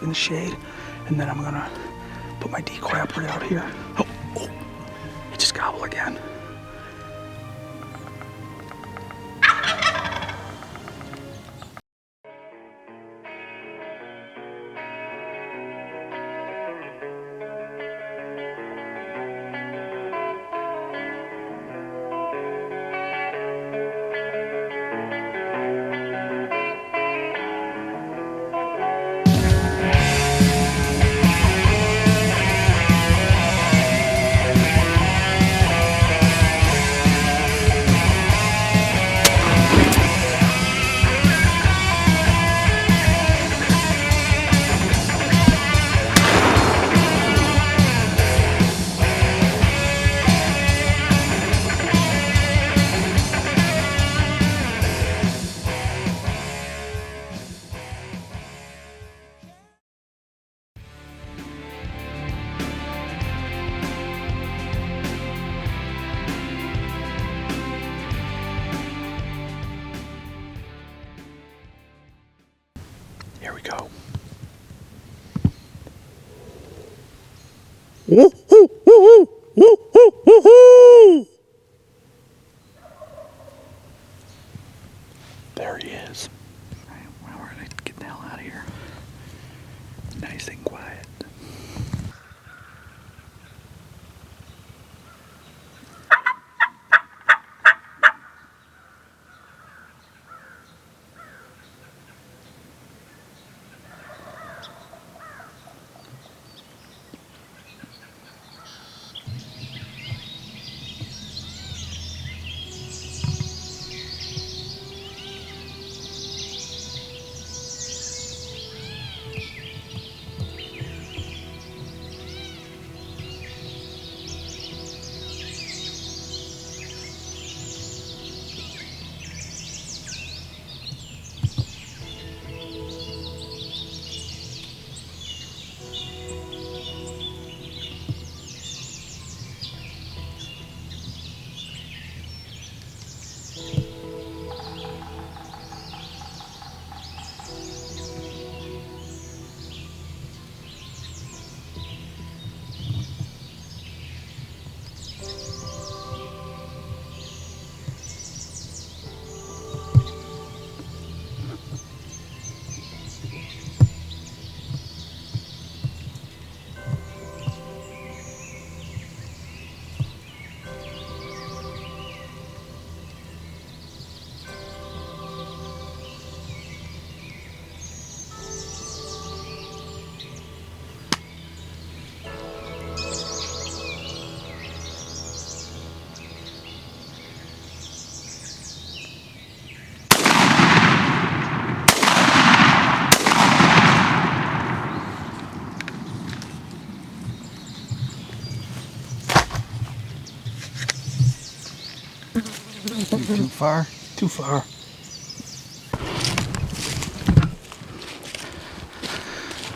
in the shade, and then I'm gonna put my decoy up right out here. Oh, it just gobbled again. Here we go. There he is. Well, we're gonna get the hell out of here. Nice and quiet. Too far? Too far.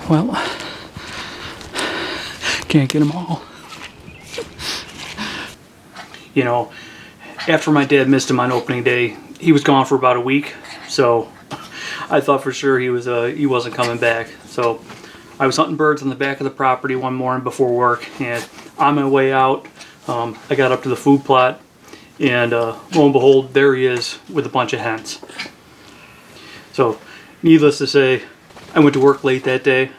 Well, can't get them all. You know, after my dad missed him on opening day, he was gone for about a week, so I thought for sure he wasn't coming back. So I was hunting birds on the back of the property one morning before work, and on my way out, I got up to the food plot, and lo and behold, there he is with a bunch of hens. So, needless to say, I went to work late that day.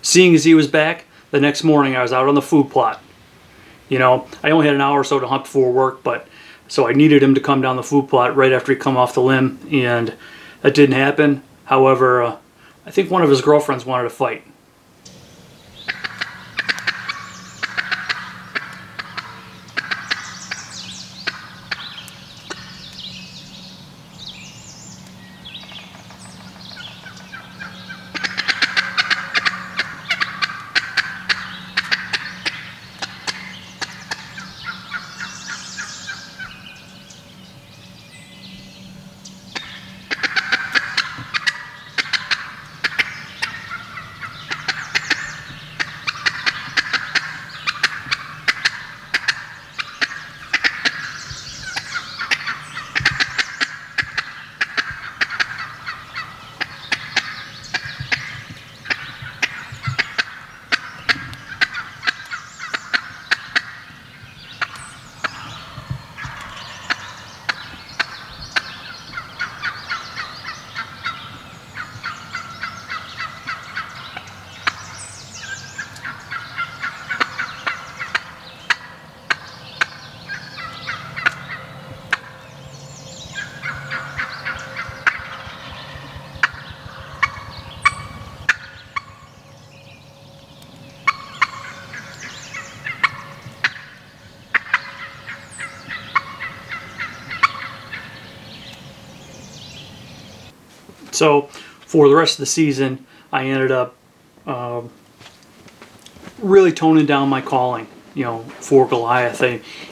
Seeing as he was back, the next morning I was out on the food plot. You know, I only had an hour or so to hunt before work, but so I needed him to come down the food plot right after he come off the limb, and that didn't happen. However, I think one of his girlfriends wanted to fight. So for the rest of the season, I ended up really toning down my calling, for Goliath.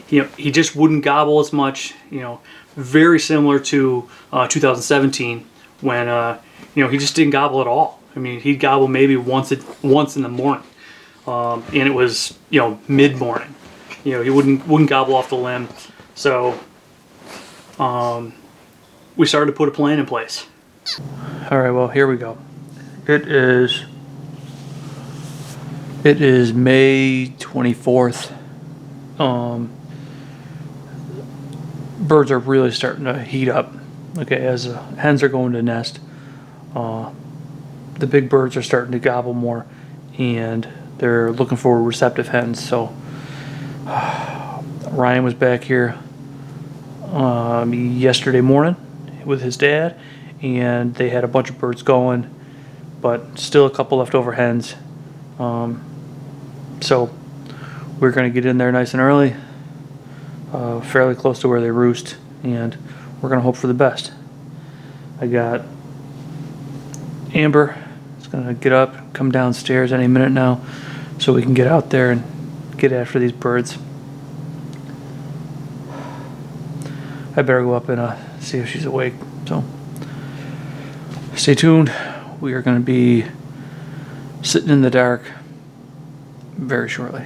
He just wouldn't gobble as much, very similar to 2017 when, he just didn't gobble at all. I mean, he'd gobble maybe once in the morning, and it was, mid-morning. He wouldn't gobble off the limb. So we started to put a plan in place. All right, well, here we go. It is May 24th. Birds are really starting to heat up. Okay, as the hens are going to nest, the big birds are starting to gobble more, and they're looking for receptive hens. So Ryan was back here yesterday morning with his dad, and they had a bunch of birds going, but still a couple leftover hens. So we're going to get in there nice and early, fairly close to where they roost, and we're going to hope for the best. I got Amber. It's going to get up, come downstairs any minute now, so we can get out there and get after these birds. I better go up and see if she's awake. So stay tuned. We are going to be sitting in the dark very shortly.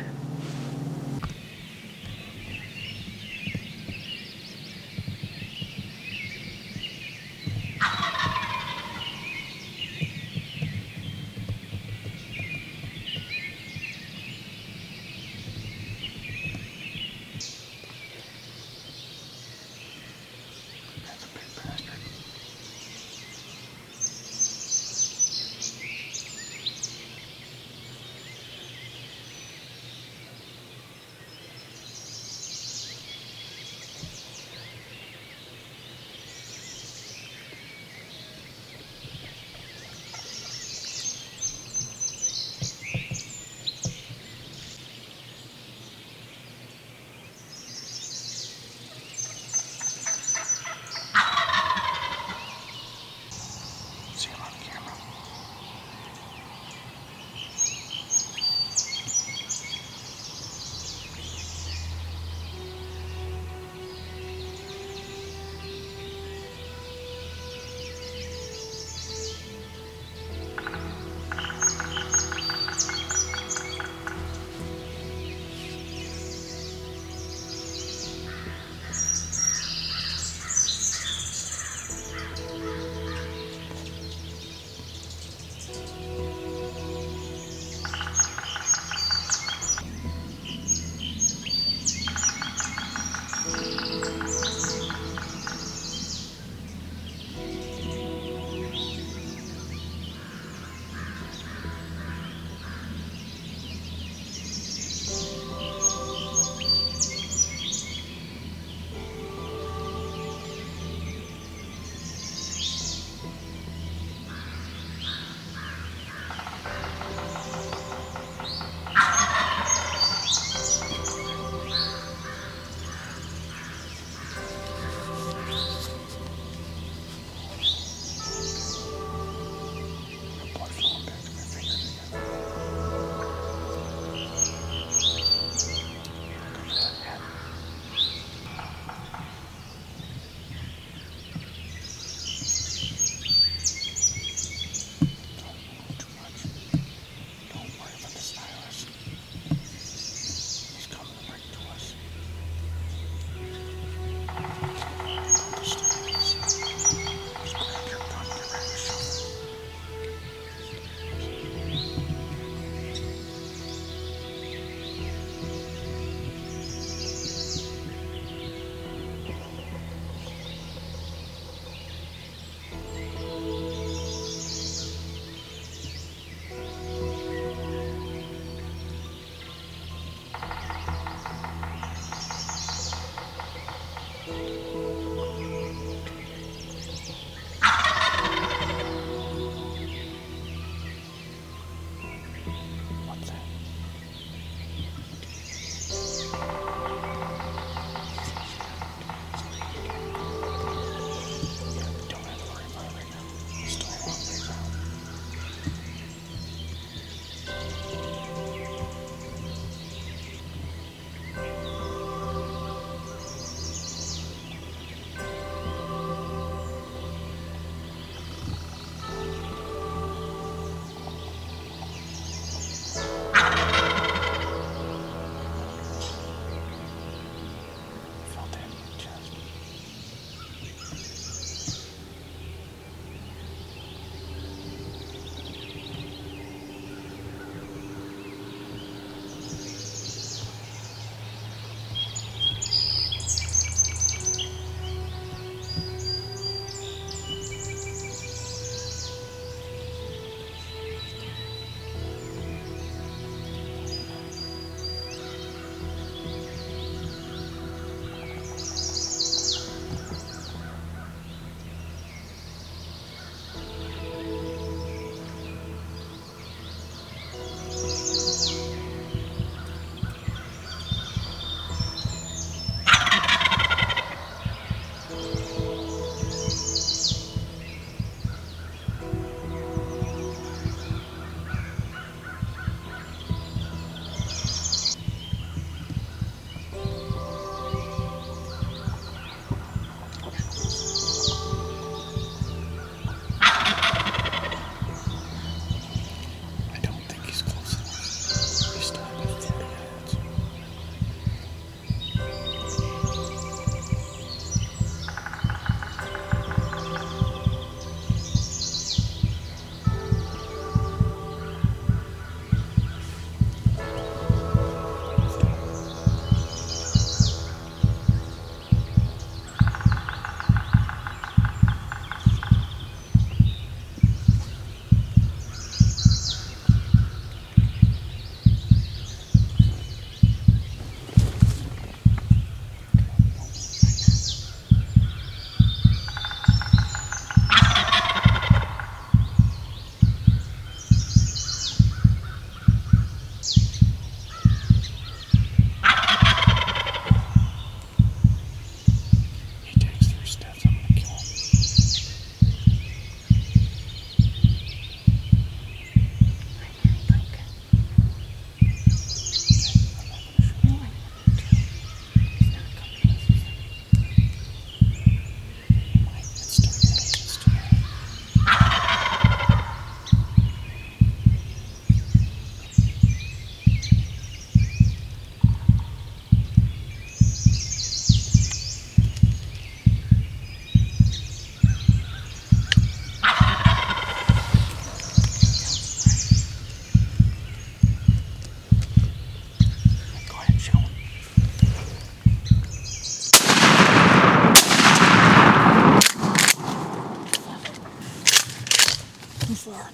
too far.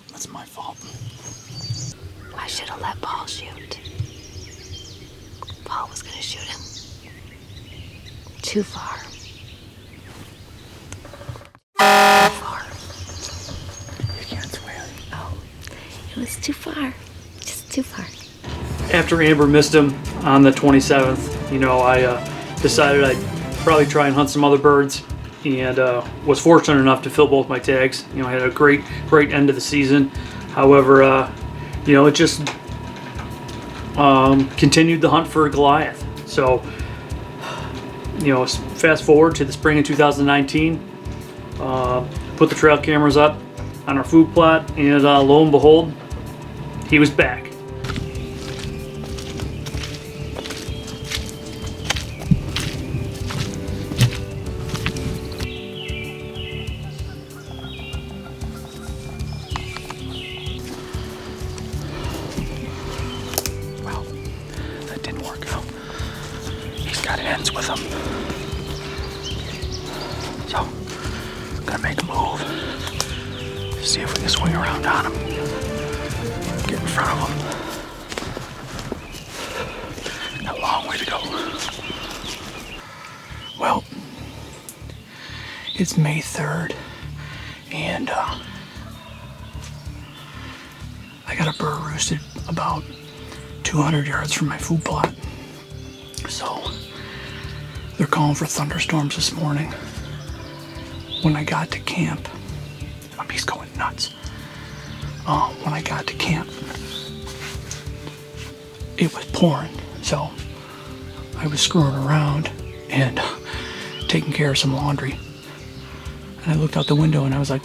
That's my fault. I should have let Paul shoot. Paul was gonna shoot him. Too far. Too far. You can't swear. Oh, it was too far. Just too far. After Amber missed him on the 27th, you know, I decided I'd probably try and hunt some other birds, and was fortunate enough to fill both my tags. You know, I had a great end of the season. However, you know, it just continued the hunt for Goliath. So, you know, fast forward to the spring of 2019, put the trail cameras up on our food plot, and lo and behold, he was back. Got ends with him. So, I'm gonna make a move. See if we can swing around on him. Get in front of him. Got a long way to go. Well, it's May 3rd, and I got a bird roosted about 200 yards from my food plot. So, they're calling for thunderstorms this morning. When I got to camp, he's going nuts. When I got to camp, it was pouring. So I was screwing around and taking care of some laundry. And I looked out the window and I was like,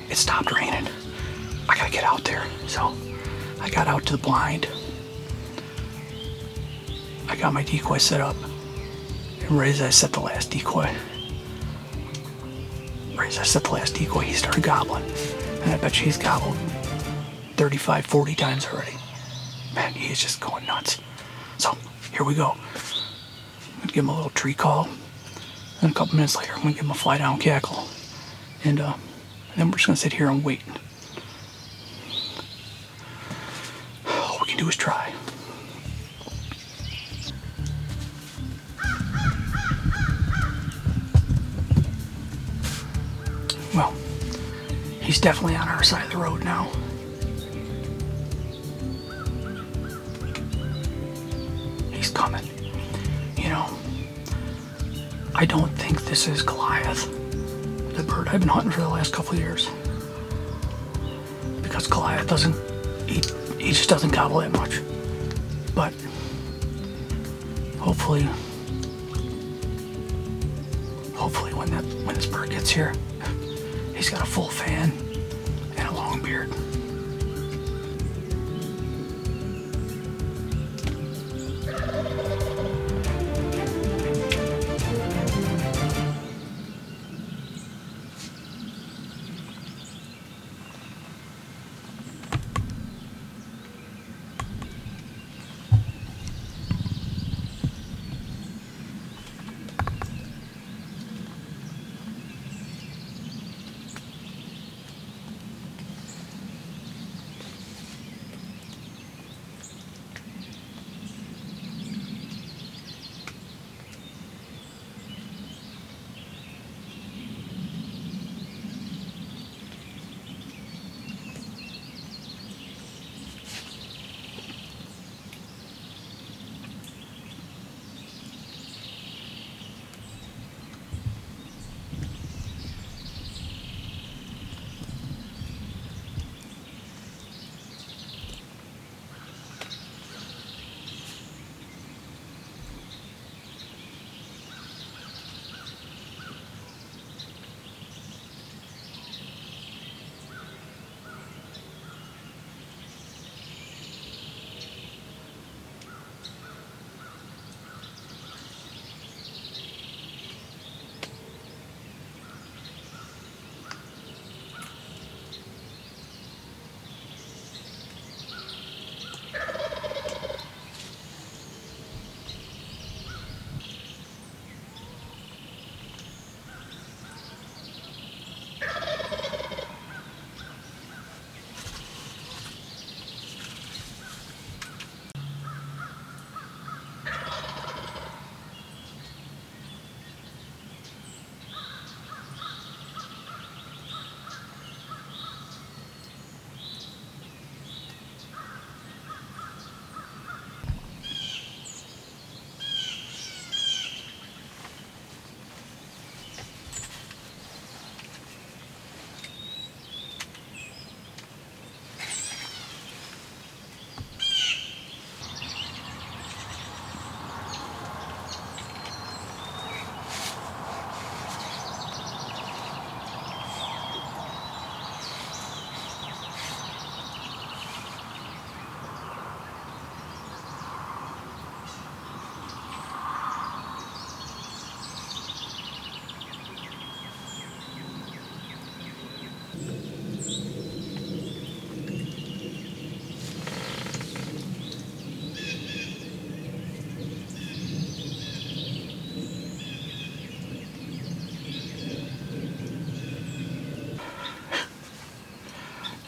it stopped raining. I gotta get out there. So I got out to the blind. I got my decoy set up. And right as I set the last decoy, he started gobbling. And I bet you he's gobbled 35, 40 times already. Man, he is just going nuts. So, here we go. I'm gonna give him a little tree call. Then a couple minutes later, I'm gonna give him a fly down cackle. And then we're just gonna sit here and wait. All we can do is try. Well, he's definitely on our side of the road now. He's coming. You know, I don't think this is Goliath, the bird I've been hunting for the last couple of years. Because Goliath he just doesn't gobble that much. But hopefully when this bird gets here, he's got a full fan and a long beard.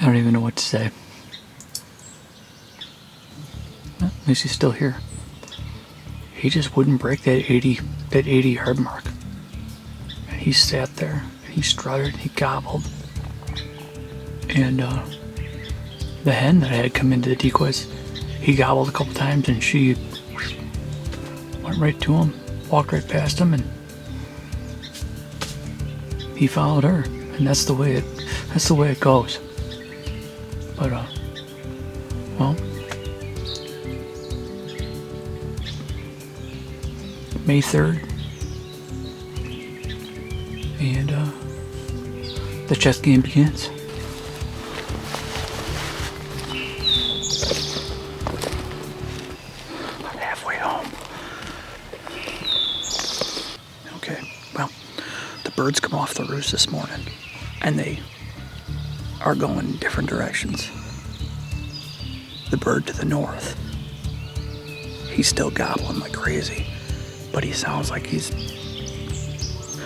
I don't even know what to say. Well, at least he's still here. He just wouldn't break that 80 yard mark. And he sat there, and he strutted, he gobbled. And the hen that I had come into the decoys, he gobbled a couple times, and she went right to him, walked right past him, and he followed her. And that's the way it goes. But well, May 3rd, and the chess game begins. I'm halfway home. Okay, well, the birds come off the roost this morning, and they are going different directions. The bird to the north, he's still gobbling like crazy, but he sounds like he's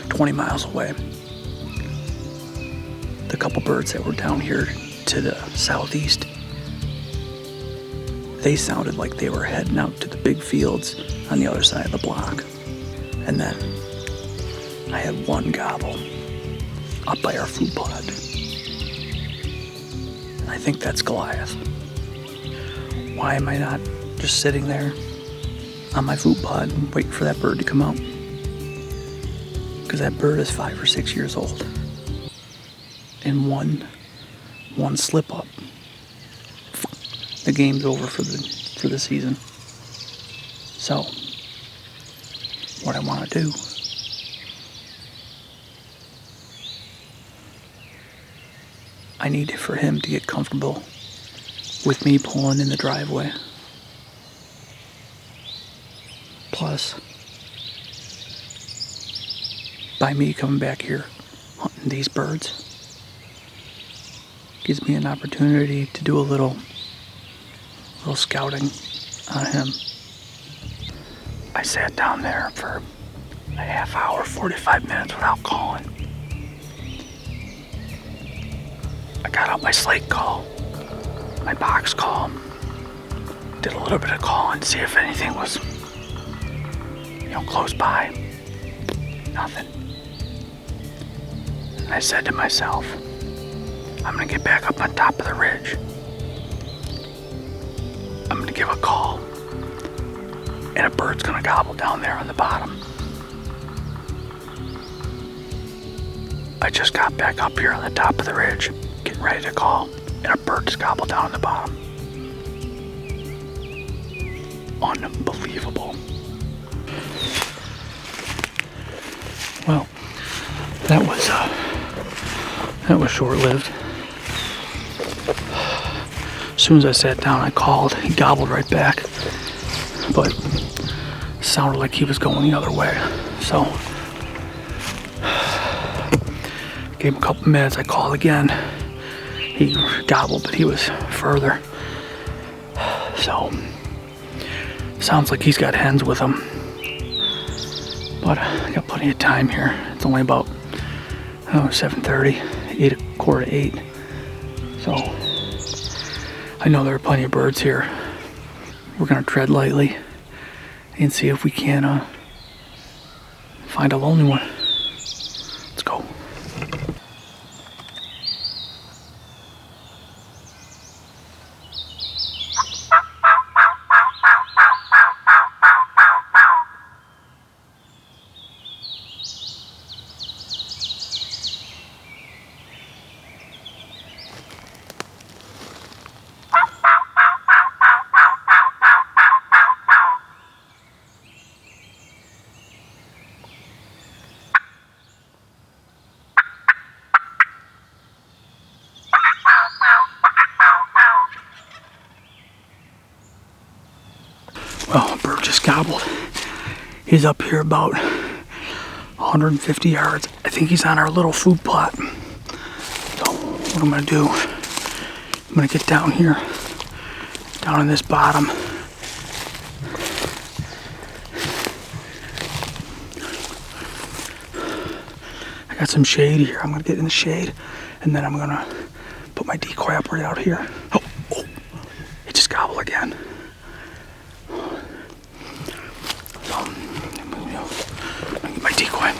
20 miles away. The couple birds that were down here to the southeast, they sounded like they were heading out to the big fields on the other side of the block. And then I had one gobble up by our food pod. And I think that's Goliath. Why am I not just sitting there on my food pod and waiting for that bird to come out? Because that bird is 5 or 6 years old. And one slip up, the game's over for the season. So what I want to do, I need for him to get comfortable with me pulling in the driveway. Plus, by me coming back here hunting these birds, gives me an opportunity to do a little scouting on him. I sat down there for a half hour, 45 minutes without calling. I got out my slate call, my box call, did a little bit of calling to see if anything was, close by. Nothing. And I said to myself, I'm gonna get back up on top of the ridge. I'm gonna give a call, and a bird's gonna gobble down there on the bottom. I just got back up here on the top of the ridge, getting ready to call, and a bird just gobbled down on the bottom. Unbelievable. Well, that was short-lived. As soon as I sat down, I called. He gobbled right back, but it sounded like he was going the other way. So, gave him a couple minutes. I called again. He gobbled, but he was further. So, sounds like he's got hens with him. But I got plenty of time here. It's only about 7:30, 7:45. So I know there are plenty of birds here. We're gonna tread lightly and see if we can find a lonely one. Let's go. Well, a bird just gobbled. He's up here about 150 yards. I think he's on our little food plot. So what I'm gonna do, I'm gonna get down here, down in this bottom. I got some shade here. I'm gonna get in the shade, and then I'm gonna Put my decoy up right out here. Oh, it just gobbled again. So, get my decoy.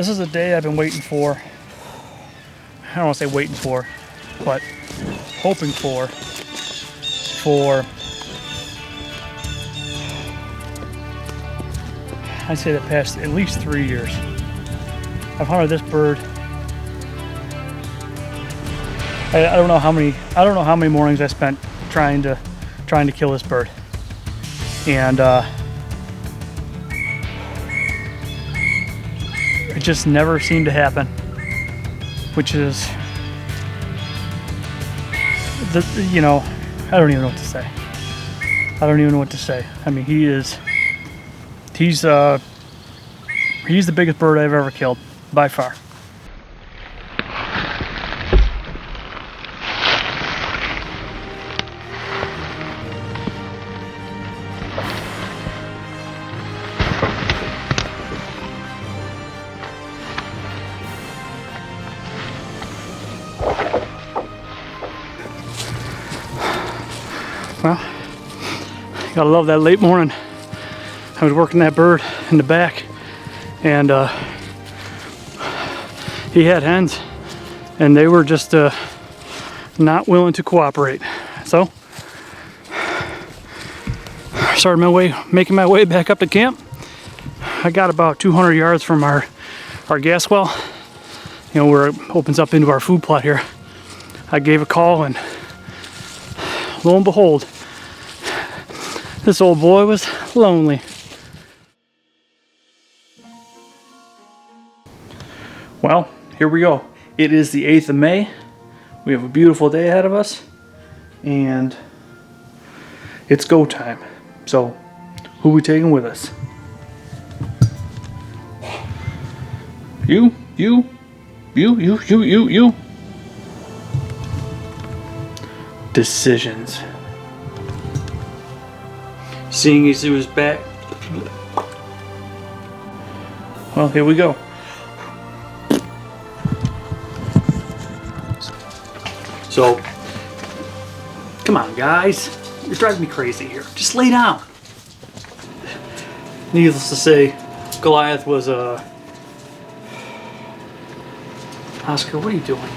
This is a day I've been waiting for. I don't want to say waiting for, but hoping for I'd say the past at least 3 years. I've hunted this bird. I don't know how many mornings I spent trying to kill this bird, and it just never seemed to happen. Which is, you know, I don't even know what to say. I don't even know what to say. I mean, he's the biggest bird I've ever killed, by far. Well, gotta love that late morning. I was working that bird in the back, and he had hens, and they were just not willing to cooperate. So I started making my way back up to camp. I got about 200 yards from our gas well, you know, where it opens up into our food plot here. I gave a call, and lo and behold, this old boy was lonely. Well, here we go. It is the 8th of May. We have a beautiful day ahead of us, and it's go time. So, who we taking with us? You. Decisions. Seeing as he was back. Well, here we go. So, come on, guys. You're driving me crazy here. Just lay down. Needless to say, Goliath was Oscar, what are you doing?